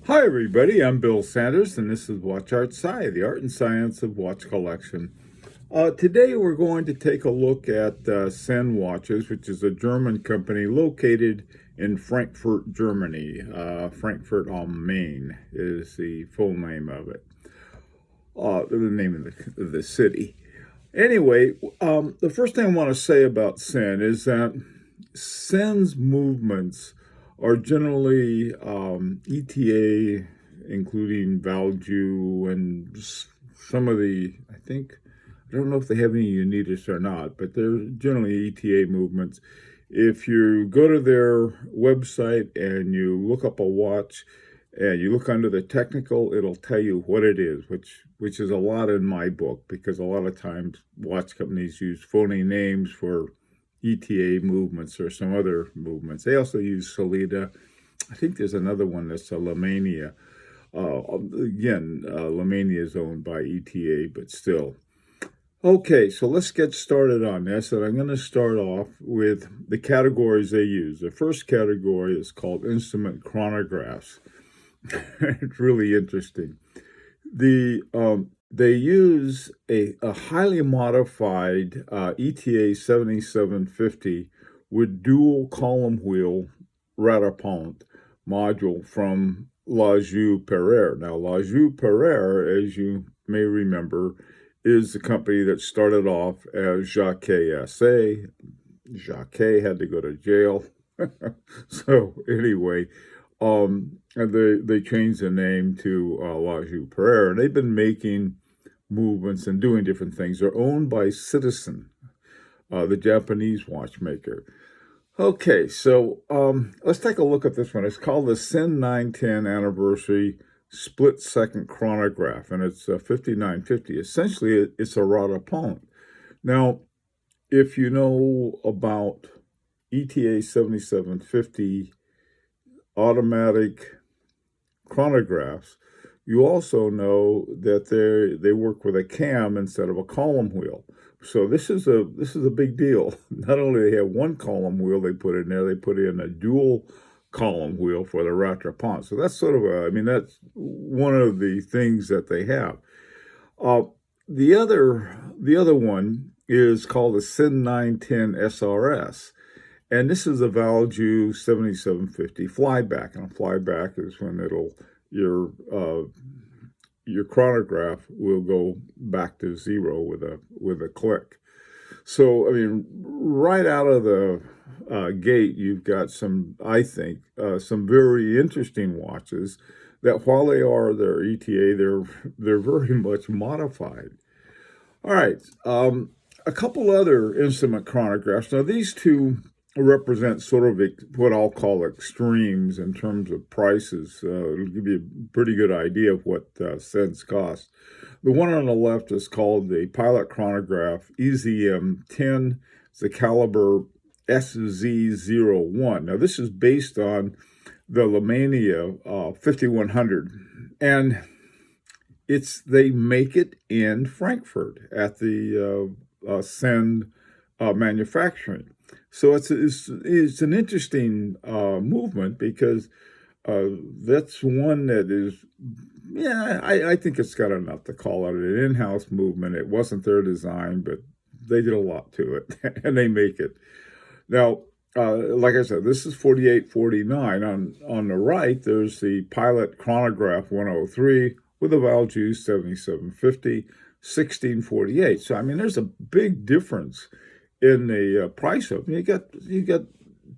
Hi, everybody. I'm Bill Sanders, and this is Watch Art Sci, the art and science of watch collection. Today, we're going to take a look at Sinn Watches, which is a German company located in Frankfurt, Germany. Frankfurt on Main is the full name of it, the name of the city. Anyway, the first thing I want to say about Sinn is that Sinn's movements are generally ETA, including Valju and some of I don't know if they have any Unitas or not, but they're generally ETA movements. If you go to their website and you look up a watch and you look under the technical, it'll tell you what it is, which is a lot in my book, because a lot of times watch companies use phony names for ETA movements or some other movements. They also use Solida. I think there's another one that's a Lemania. Lemania is owned by ETA, but still. Okay, so let's get started on this, and I'm going to start off with the categories they use. The first category is called instrument chronographs. It's really interesting. They use a highly modified ETA 7750 with dual column wheel rattrapant module from Glashütte. Now, Glashütte, as you may remember, is the company that started off as Jacquet SA. Jacquet had to go to jail. So anyway, and they changed the name to Glashütte, and they've been making movements and doing different things. They're owned by Citizen, the Japanese watchmaker. Okay, so let's take a look at this one. It's called the Sinn 910 Anniversary Split-Second Chronograph, and it's 5950. Essentially, it's a rattrapant. Now, if you know about ETA 7750 automatic chronographs, you also know that they work with a cam instead of a column wheel. So this is a big deal. Not only do they have one column wheel they put in there, they put in a dual column wheel for the rattrapant. So that's that's one of the things that they have. The other one is called the Sinn 910 SRS. And this is a Valju 7750 flyback, and a flyback is when your chronograph will go back to zero with a click. So I mean, right out of the gate, you've got some very interesting watches that, while they're ETA, they're very much modified. All right, a couple other instrument chronographs. Now these two represent sort of what I'll call extremes in terms of prices. It'll give you a pretty good idea of what cents cost. The one on the left is called the Pilot Chronograph EZM10. It's the caliber SZ01. Now this is based on the Lemania 5100, and they make it in Frankfurt at the Sinn manufacturing. So it's an interesting movement, because that's one that is, I think it's got enough to call it an in-house movement. It wasn't their design, but they did a lot to it, and they make it. Now, like I said, this is 4849. On the right, there's the Pilot Chronograph 103 with a Valju 7750, 1648. So I mean, there's a big difference in the price of them. You got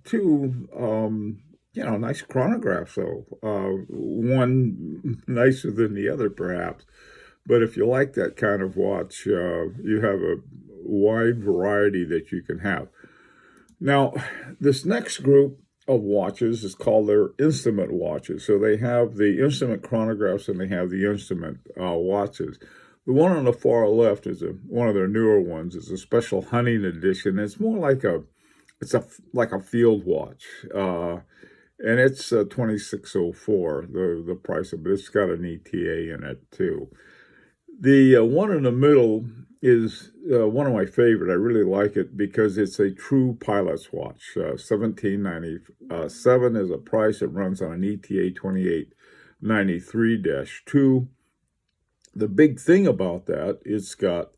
two nice chronographs, so one nicer than the other perhaps. But if you like that kind of watch, you have a wide variety that you can have. Now, this next group of watches is called their instrument watches. So they have the instrument chronographs and they have the instrument watches. The one on the far left is one of their newer ones. It's a special hunting edition. It's more like a field watch, and it's 2604. The price of it. It's got an ETA in it too. The one in the middle is one of my favorite. I really like it because it's a true pilot's watch. $1797 is a price. It runs on an ETA 28 93-2. The big thing about that, it's got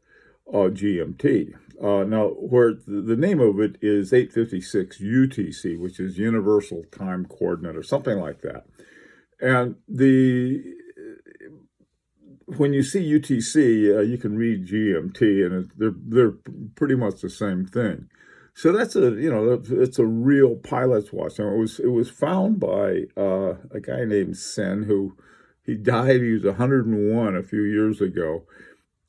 GMT. Now, where the name of it is 856 UTC, which is Universal Time Coordinate or something like that. And when you see UTC, you can read GMT, and they're pretty much the same thing. So that's it's a real pilot's watch. Now, it was found by a guy named Sinn, who he died. He was 101 a few years ago,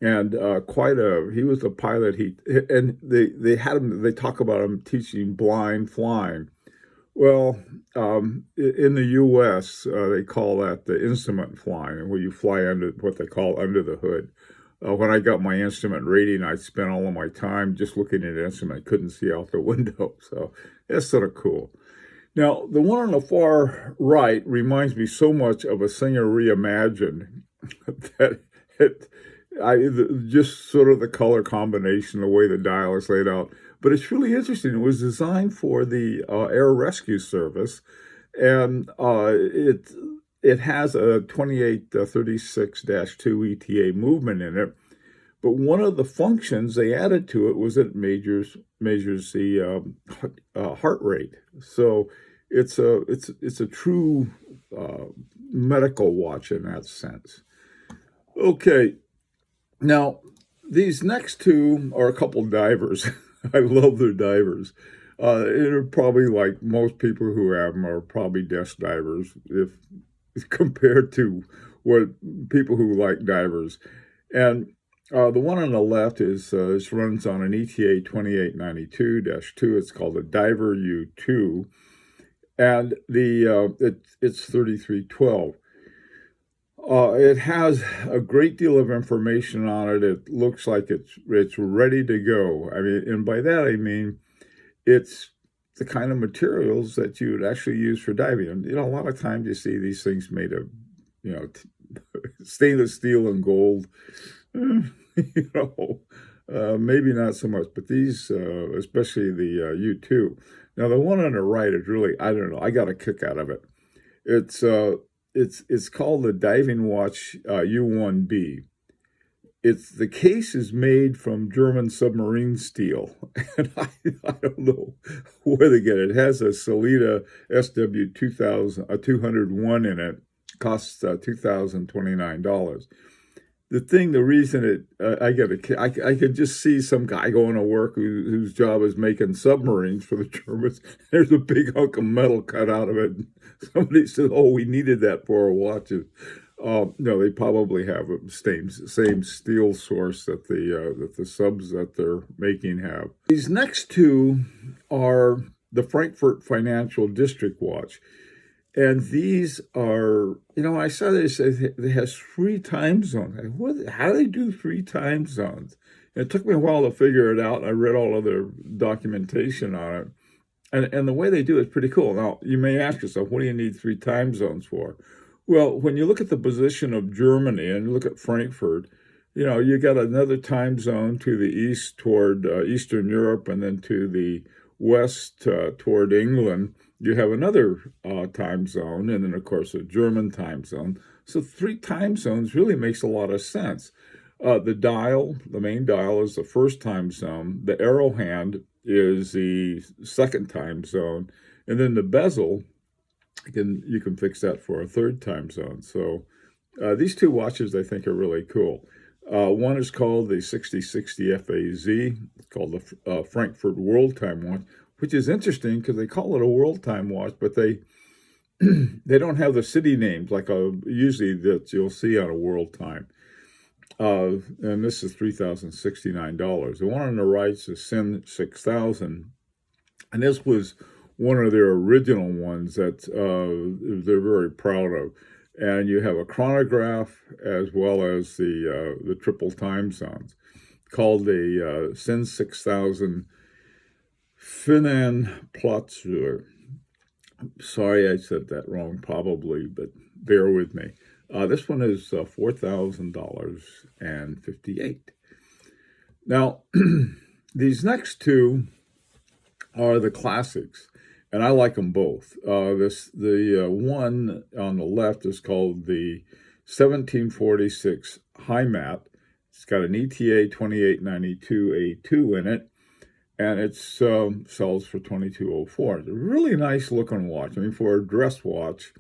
and he was a pilot. They talk about him teaching blind flying. Well, in the U.S., they call that the instrument flying, where you fly under what they call under the hood. When I got my instrument rating, I spent all of my time just looking at the instrument. I couldn't see out the window, so that's sort of cool. Now, the one on the far right reminds me so much of a Singer Reimagined that just sort of the color combination, the way the dial is laid out. But it's really interesting. It was designed for the Air Rescue Service, and it has a 2836-2 ETA movement in it. But one of the functions they added to it was that it measures the heart rate. So it's a true medical watch in that sense. Okay, now these next two are a couple divers. I love their divers. They're probably like most people who have them are probably desk divers, if compared to what people who like divers. And the one on the left is runs on an ETA 2892-2. It's called a Diver U2, and it's 3312. It has a great deal of information on it. It looks like it's ready to go. I mean, and by that I mean it's the kind of materials that you would actually use for diving. And, a lot of times you see these things made of, stainless steel and gold. Maybe not so much, but these, especially the U2. Now, the one on the right is really, I don't know, I got a kick out of it. It's called the Diving Watch U1B. The case is made from German submarine steel, and I don't know where they get it. It has a Salida SW 201 in it. Costs $2,029. The reason I could just see some guy going to work whose job is making submarines for the Germans. There's a big hunk of metal cut out of it. Somebody said, "Oh, we needed that for our watches." No, they probably have the same steel source that the subs that they're making have. These next two are the Frankfurt Financial District Watch. And these are, I saw this, it has 3 time zones. How do they do 3 time zones? And it took me a while to figure it out. I read all of their documentation on it. And the way they do it is pretty cool. Now, you may ask yourself, what do you need 3 time zones for? Well, when you look at the position of Germany and you look at Frankfurt, you got another time zone to the east toward Eastern Europe, and then to the west toward England. You have another time zone, and then, of course, a German time zone. So 3 time zones really makes a lot of sense. The main dial, is the first time zone. The arrow hand is the second time zone. And then the bezel, you can fix that for a 3rd time zone. So these 2 watches, I think, are really cool. One is called the 6060 FAZ. It's called the Frankfurt World Time Watch, which is interesting because they call it a world time watch, but they don't have the city names like usually that you'll see on a world time. And this is $3,069. The one on the right is the Sinn 6000, and this was one of their original ones that they're very proud of. And you have a chronograph as well as the triple time zones, called the Sinn 6000 Finan Plotzer. Sorry, I said that wrong, probably, but bear with me. This one is $4,000.58. Now, these next 2 are the classics. and I like them both. The one on the left is called the 1746 High Mat. It's got an ETA 2892A2 in it, and it sells for 2204. It's a really nice looking watch. I mean, for a dress watch,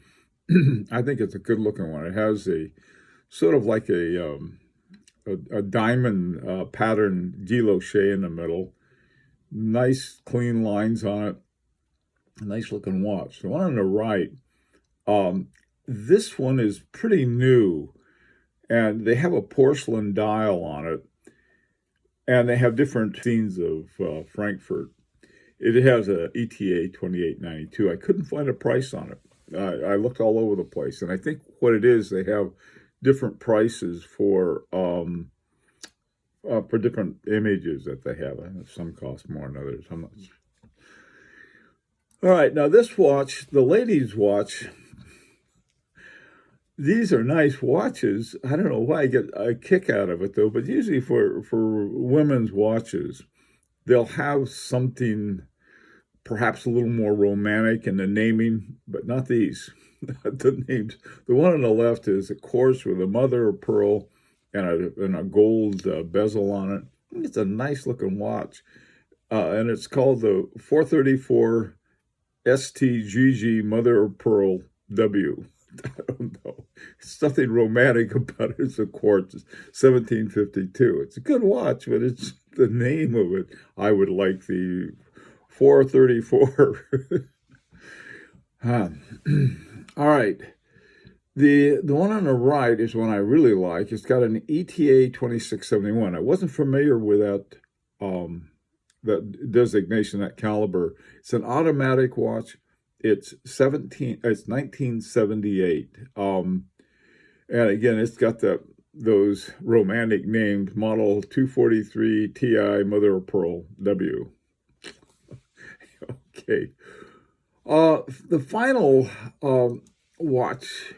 I think it's a good looking one. It has a sort of like a diamond pattern guilloche in the middle. Nice clean lines on it. A nice looking watch. The one on the right, this one is pretty new, and they have a porcelain dial on it, and they have different scenes of Frankfurt. It has a ETA 2892. I couldn't find a price on it. I looked all over the place, and I think what it is, they have different prices for different images that they have. Some cost more than others. I'm not sure. All right, now this watch, the ladies' watch, these are nice watches. I don't know why I get a kick out of it, though, but usually for women's watches, they'll have something perhaps a little more romantic in the naming, but not these. The names. The one on the left is, of course, with a mother of pearl and a gold bezel on it. It's a nice looking watch, and it's called the 434 STGG Mother of Pearl W. I don't know. It's nothing romantic about it. It's, of course, 1752. It's a good watch, but it's the name of it. I would like the 434. All right. The one on the right is one I really like. It's got an ETA 2671. I wasn't familiar with that designation, that caliber. It's an automatic watch. It's 1978. And again, it's got those romantic names, model 243 TI Mother of Pearl W. Okay. The final watch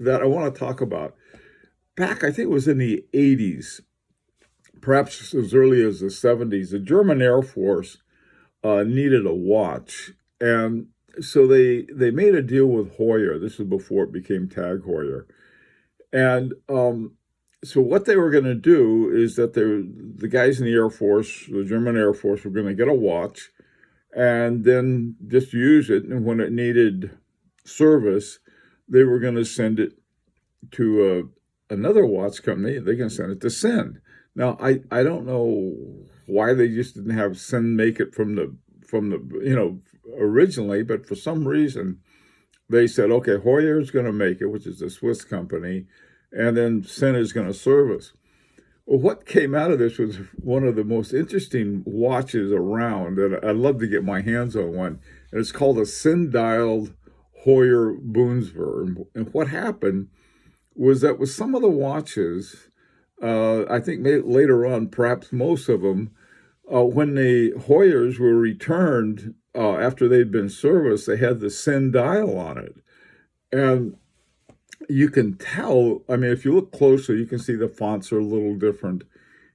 that I want to talk about, back, I think it was in the 80s, perhaps as early as the 70s, the German Air Force needed a watch. And so they made a deal with Heuer. This was before it became Tag Heuer. And so what they were going to do is that the guys in the Air Force, the German Air Force, were going to get a watch and then just use it. And when it needed service, they were going to send it to another watch company. They're going to send it to Sinn. Now, I don't know why they just didn't have Sinn make it from the originally, but for some reason they said, okay, Heuer is going to make it, which is a Swiss company, and then Sinn is going to service. Well, what came out of this was one of the most interesting watches around, and I'd love to get my hands on one. And it's called a Sinn-dialed Heuer Bundeswehr. And what happened was that with some of the watches, I think later on, perhaps most of them, when the Heuers were returned after they'd been serviced, they had the Sinn dial on it. And you can tell, I mean, if you look closer, you can see the fonts are a little different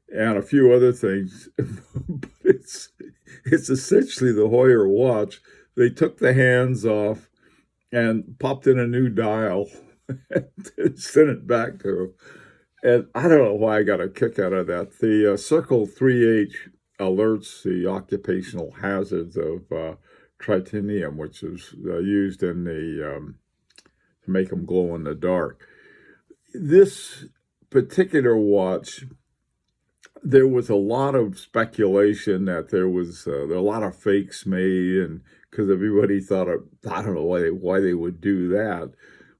and a few other things. But it's essentially the Heuer watch. They took the hands off and popped in a new dial and sent it back to them. And I don't know why I got a kick out of that. The Circle 3H alerts the occupational hazards of tritanium, which is used in to make them glow in the dark. This particular watch, there was a lot of speculation that there were a lot of fakes made, and because everybody thought I don't know why they would do that,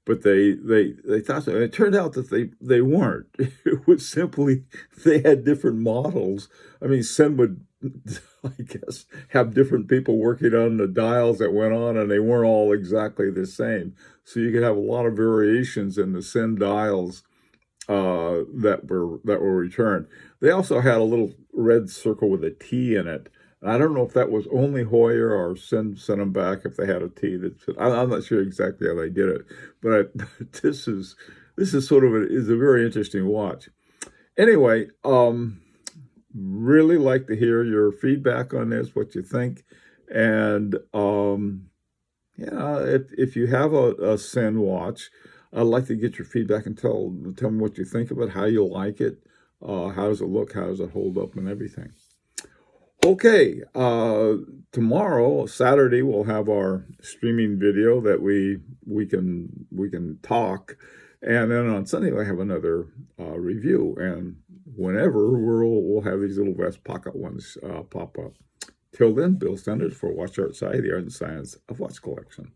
but they thought so. And it turned out that they weren't. It was simply they had different models. I mean, Sinn would, I guess, have different people working on the dials that went on, and they weren't all exactly the same. So you could have a lot of variations in the Sinn dials that were returned. They also had a little red circle with a T in it. I don't know if that was only Heuer or send them back if they had a T. I'm not sure exactly how they did it, but this is sort of is a very interesting watch. Anyway, really like to hear your feedback on this, what you think. And yeah, if you have a Sinn watch, I'd like to get your feedback and tell me what you think of it, how you like it, how does it look, how does it hold up, and everything. Okay, tomorrow, Saturday, we'll have our streaming video that we can talk, and then on Sunday we'll have another review. And whenever we'll have these little vest pocket ones pop up. Till then, Bill Sanders for Watch Outside, the Art and Science of Watch Collection.